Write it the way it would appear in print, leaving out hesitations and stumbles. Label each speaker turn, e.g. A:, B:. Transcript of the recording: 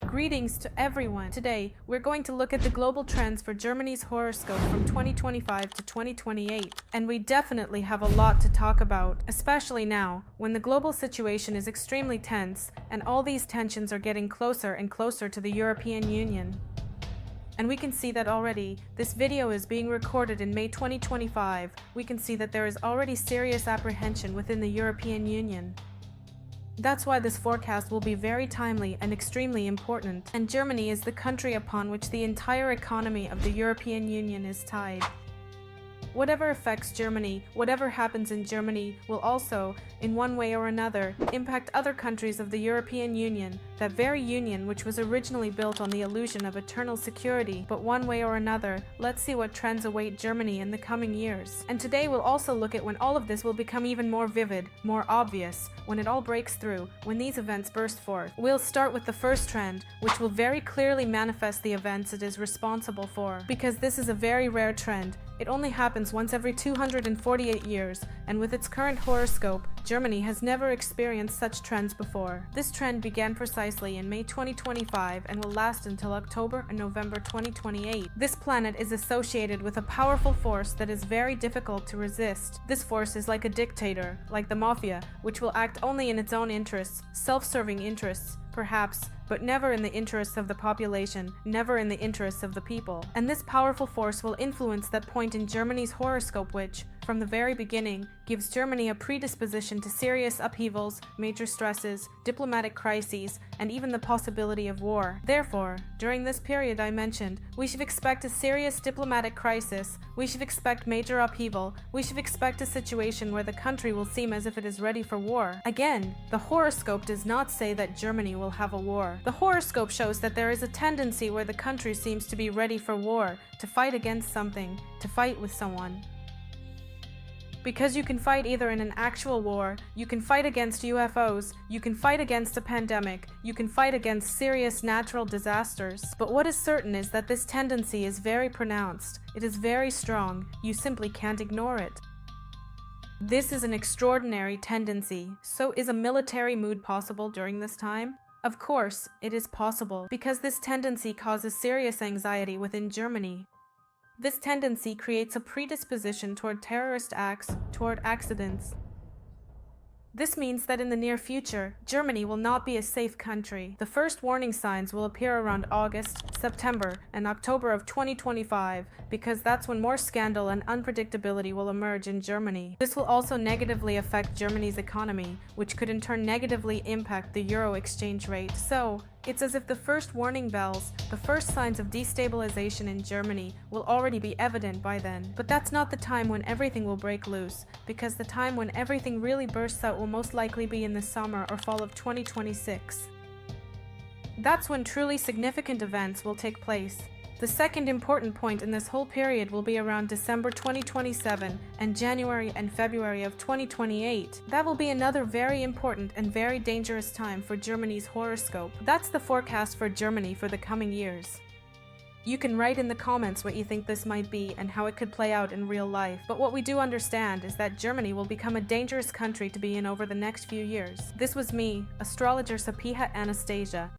A: Greetings to everyone. Today, we're going to look at the global trends for Germany's horoscope from 2025 to 2028. And we definitely have a lot to talk about, especially now, when the global situation is extremely tense, and all these tensions are getting closer and closer to the European Union. And we can see that already. This video is being recorded in May 2025. We can see that there is already serious apprehension within the European Union. That's why this forecast will be very timely and extremely important, and Germany is the country upon which the entire economy of the European Union is tied. Whatever affects Germany, whatever happens in Germany, will also, in one way or another, impact other countries of the European Union, that very union which was originally built on the illusion of eternal security. But one way or another, let's see what trends await Germany in the coming years. And today we'll also look at when all of this will become even more vivid, more obvious, when it all breaks through, when these events burst forth. We'll start with the first trend, which will very clearly manifest the events it is responsible for. Because this is a very rare trend. It only happens once every 248 years, and with its current horoscope, Germany has never experienced such trends before. This trend began precisely in May 2025 and will last until October and November 2028. This planet is associated with a powerful force that is very difficult to resist. This force is like a dictator, like the mafia, which will act only in its own interests, self-serving interests, perhaps, but never in the interests of the population, never in the interests of the people. And this powerful force will influence that point in Germany's horoscope which, from the very beginning, gives Germany a predisposition to serious upheavals, major stresses, diplomatic crises, and even the possibility of war. Therefore, during this period I mentioned, we should expect a serious diplomatic crisis, we should expect major upheaval, we should expect a situation where the country will seem as if it is ready for war. Again, the horoscope does not say that Germany will have a war. The horoscope shows that there is a tendency where the country seems to be ready for war, to fight against something, to fight with someone. Because you can fight either in an actual war, you can fight against UFOs, you can fight against a pandemic, you can fight against serious natural disasters. But what is certain is that this tendency is very pronounced. It is very strong. You simply can't ignore it. This is an extraordinary tendency. So is a military mood possible during this time? Of course, it is possible, because this tendency causes serious anxiety within Germany. This tendency creates a predisposition toward terrorist acts, toward accidents. This means that in the near future, Germany will not be a safe country. The first warning signs will appear around August, September, and October of 2025, because that's when more scandal and unpredictability will emerge in Germany. This will also negatively affect Germany's economy, which could in turn negatively impact the euro exchange rate. So, it's as if the first warning bells, the first signs of destabilization in Germany will already be evident by then. But that's not the time when everything will break loose, because the time when everything really bursts out will most likely be in the summer or fall of 2026. That's when truly significant events will take place. The second important point in this whole period will be around December 2027 and January and February of 2028. That will be another very important and very dangerous time for Germany's horoscope. That's the forecast for Germany for the coming years. You can write in the comments what you think this might be and how it could play out in real life. But what we do understand is that Germany will become a dangerous country to be in over the next few years. This was me, astrologer Sapiha Anastasia.